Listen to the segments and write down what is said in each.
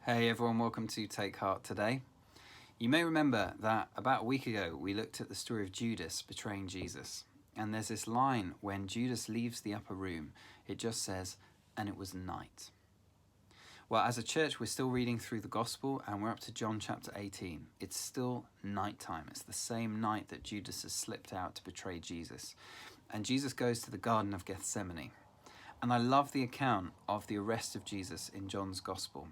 Hey everyone, welcome to Take Heart today. You may remember that about a week ago we looked at the story of Judas betraying Jesus. And there's this line when Judas leaves the upper room, it just says, and it was night. Well, as a church, we're still reading through the gospel and we're up to John chapter 18. It's still nighttime. It's the same night that Judas has slipped out to betray Jesus. And Jesus goes to the Garden of Gethsemane. And I love the account of the arrest of Jesus in John's gospel.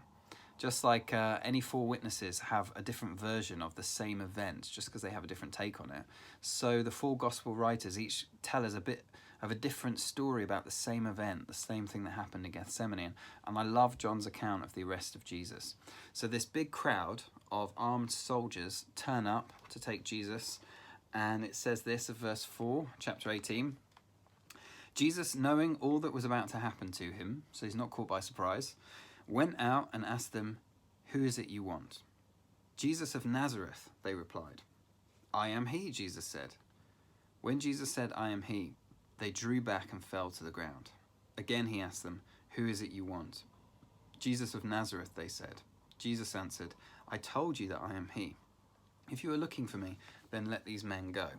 Just like any four witnesses have a different version of the same event, just because they have a different take on it, so the four gospel writers each tell us a bit of a different story about the same event, the same thing that happened in Gethsemane. And I love John's account of the arrest of Jesus. So this big crowd of armed soldiers turn up to take Jesus, and it says this of verse 4, chapter 18. Jesus, knowing all that was about to happen to him, so he's not caught by surprise, went out and asked them, "Who is it you want?" "Jesus of Nazareth," they replied. "I am he," Jesus said. When Jesus said, "I am he," they drew back and fell to the ground. Again he asked them, "Who is it you want?" "Jesus of Nazareth," they said. Jesus answered, "I told you that I am he. If you are looking for me, then let these men go."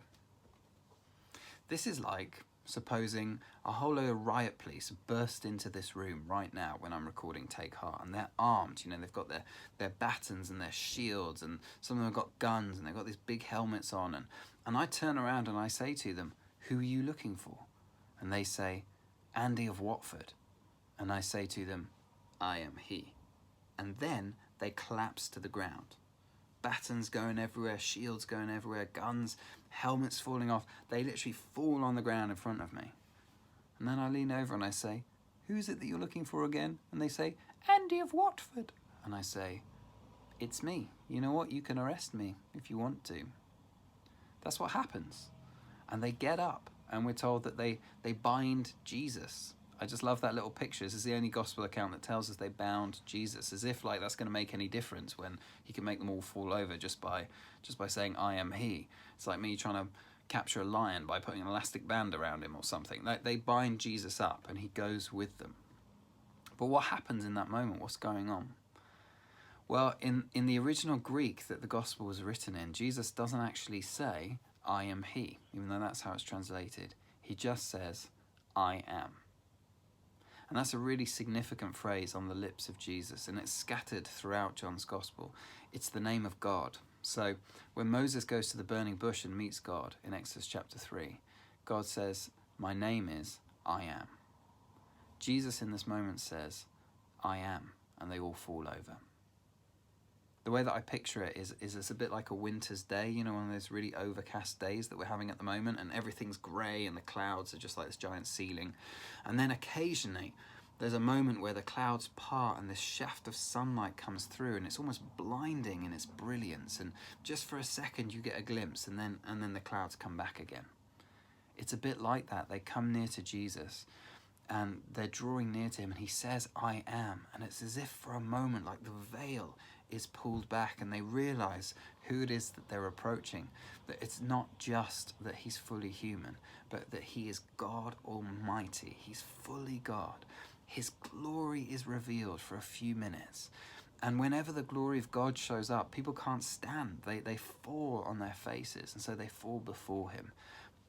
This is like supposing a whole load of riot police burst into this room right now when I'm recording Take Heart, and they're armed. You know, they've got their batons and their shields, and some of them have got guns, and they've got these big helmets on, and I turn around and I say to them, "Who are you looking for?" And they say, "Andy of Watford." And I say to them, "I am he." And then they collapse to the ground. Batons going everywhere, shields going everywhere, guns, helmets falling off. They literally fall on the ground in front of me. And then I lean over and I say, "Who is it that you're looking for again?" And they say, "Andy of Watford." And I say, "It's me. You know what? You can arrest me if you want to." That's what happens. And they get up, and we're told that they bind Jesus. I just love that little picture. This is the only gospel account that tells us they bound Jesus, as if like that's going to make any difference when he can make them all fall over just by saying, "I am he." It's like me trying to capture a lion by putting an elastic band around him or something. They bind Jesus up and he goes with them. But what happens in that moment? What's going on? Well, in the original Greek that the gospel was written in, Jesus doesn't actually say, "I am he," even though that's how it's translated. He just says, "I am." And that's a really significant phrase on the lips of Jesus, and it's scattered throughout John's Gospel. It's the name of God. So when Moses goes to the burning bush and meets God in Exodus chapter 3, God says, "My name is I am." Jesus in this moment says, "I am," and they all fall over. The way that I picture it is it's a bit like a winter's day, you know, one of those really overcast days that we're having at the moment, and everything's grey and the clouds are just like this giant ceiling. And then occasionally there's a moment where the clouds part and this shaft of sunlight comes through, and it's almost blinding in its brilliance, and just for a second you get a glimpse, and then the clouds come back again. It's a bit like that. They come near to Jesus and they're drawing near to him, and he says, "I am." And it's as if for a moment like the veil is pulled back and they realize who it is that they're approaching, that it's not just that he's fully human, but that he is God Almighty. He's fully God. His glory is revealed for a few minutes, and whenever the glory of God shows up, people can't stand. They fall on their faces, and so they fall before him.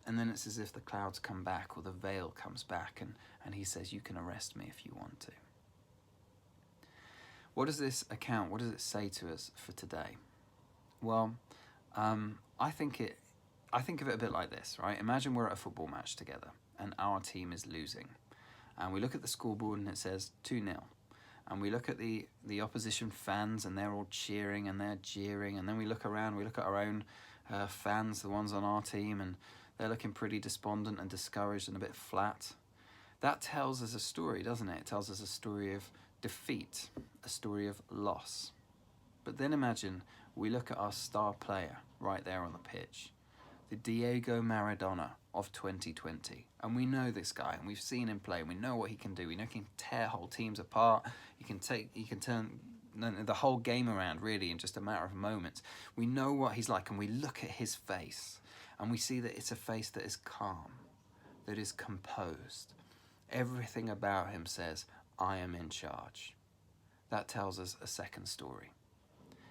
And then it's as if the clouds come back or the veil comes back, and he says, "You can arrest me if you want to." What does this account, what does it say to us for today? Well, I think of it a bit like this, right? Imagine we're at a football match together and our team is losing. And we look at the scoreboard and it says 2-0. And we look at the opposition fans and they're all cheering and they're jeering. And then we look around, we look at our own fans, the ones on our team, and they're looking pretty despondent and discouraged and a bit flat. That tells us a story, doesn't it? It tells us a story of defeat, a story of loss. But then imagine we look at our star player right there on the pitch, the Diego Maradona of 2020. And we know this guy, and we've seen him play, and we know what he can do. We know he can tear whole teams apart. He can turn the whole game around, really, in just a matter of moments. We know what he's like, and we look at his face, and we see that it's a face that is calm, that is composed. Everything about him says, "I am in charge." that tells us a second story.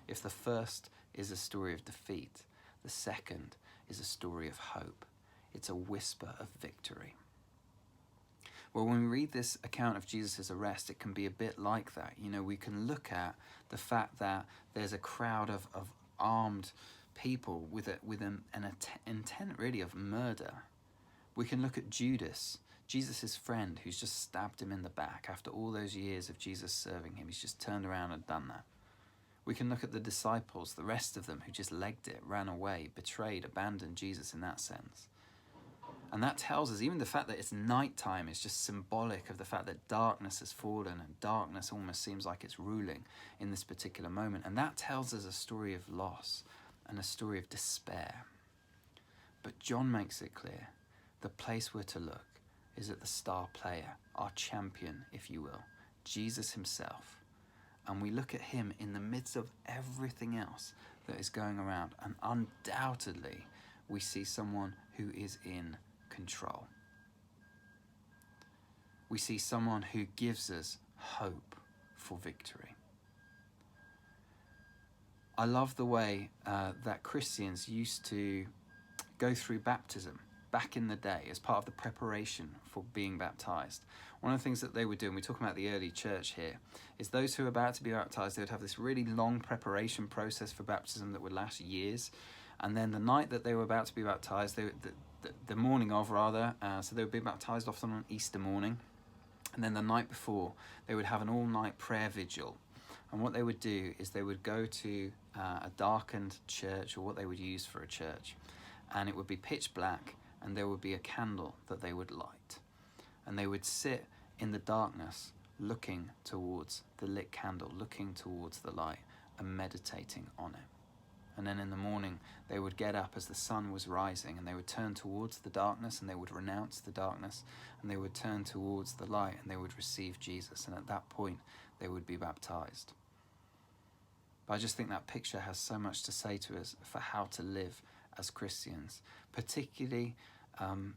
If the first is a story of defeat, the second is a story of hope. It's a whisper of victory. Well, when we read this account of Jesus' arrest, it can be a bit like that. You know, we can look at the fact that there's a crowd of armed people with an intent really of murder. We can look at Judas, Jesus' friend, who's just stabbed him in the back after all those years of Jesus serving him. He's just turned around and done that. We can look at the disciples, the rest of them, who just legged it, ran away, betrayed, abandoned Jesus in that sense. And that tells us, even the fact that it's nighttime is just symbolic of the fact that darkness has fallen, and darkness almost seems like it's ruling in this particular moment. And that tells us a story of loss and a story of despair. But John makes it clear, the place we're to look is at the star player, our champion, if you will, Jesus himself. And we look at him in the midst of everything else that is going around. And undoubtedly, we see someone who is in control. We see someone who gives us hope for victory. I love the way that Christians used to go through baptism back in the day as part of the preparation for being baptized. One of the things that they would do, and we're talking about the early church here, is those who are about to be baptized, they would have this really long preparation process for baptism that would last years. And then the night that they were about to be baptized, the morning of rather, so they would be baptized often on Easter morning. And then the night before, they would have an all-night prayer vigil. And what they would do is they would go to a darkened church, or what they would use for a church. And it would be pitch black, and there would be a candle that they would light. And they would sit in the darkness, looking towards the lit candle, looking towards the light, and meditating on it. And then in the morning, they would get up as the sun was rising, and they would turn towards the darkness, and they would renounce the darkness, and they would turn towards the light, and they would receive Jesus. And at that point, they would be baptized. But I just think that picture has so much to say to us for how to live as Christians, particularly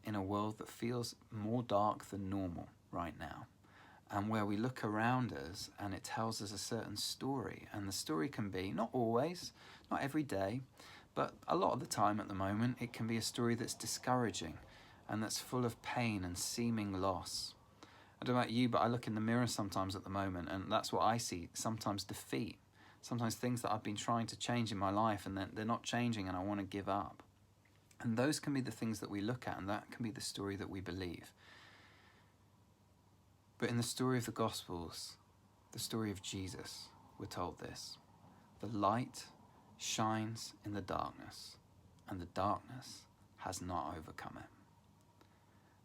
in a world that feels more dark than normal right now. And where we look around us and it tells us a certain story. And the story can be, not always, not every day, but a lot of the time at the moment, it can be a story that's discouraging and that's full of pain and seeming loss. I don't know about you, but I look in the mirror sometimes at the moment, and that's what I see, sometimes defeat. Sometimes things that I've been trying to change in my life and they're not changing, and I want to give up. And those can be the things that we look at, and that can be the story that we believe. But in the story of the Gospels, the story of Jesus, we're told this: the light shines in the darkness, and the darkness has not overcome it.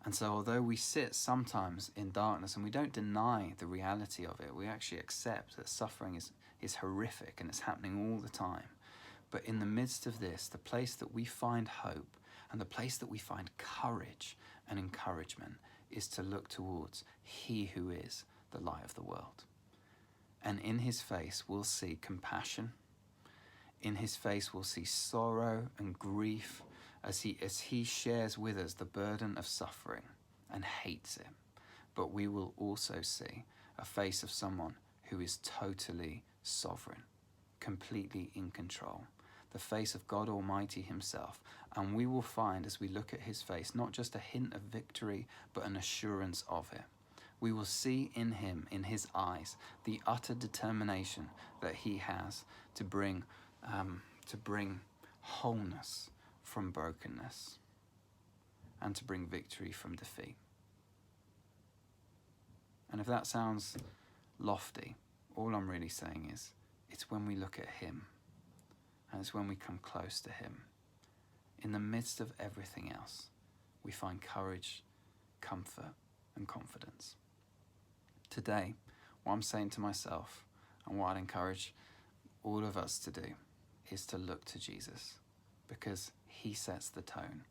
And so although we sit sometimes in darkness and we don't deny the reality of it, we actually accept that suffering is horrific and it's happening all the time. But in the midst of this, the place that we find hope and the place that we find courage and encouragement is to look towards He who is the light of the world. And in His face, we'll see compassion. In His face, we'll see sorrow and grief as he shares with us the burden of suffering and hates it. But we will also see a face of someone who is totally sovereign, completely in control, the face of God Almighty Himself. And we will find, as we look at His face, not just a hint of victory, but an assurance of it. We will see in Him, in His eyes, the utter determination that He has to bring wholeness from brokenness and to bring victory from defeat. And if that sounds lofty, all I'm really saying is it's when we look at Him, and it's when we come close to Him, in the midst of everything else, we find courage, comfort, and confidence. Today, what I'm saying to myself, and what I'd encourage all of us to do, is to look to Jesus, because He sets the tone,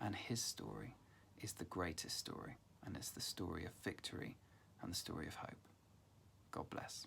and His story is the greatest story, and it's the story of victory and the story of hope. God bless.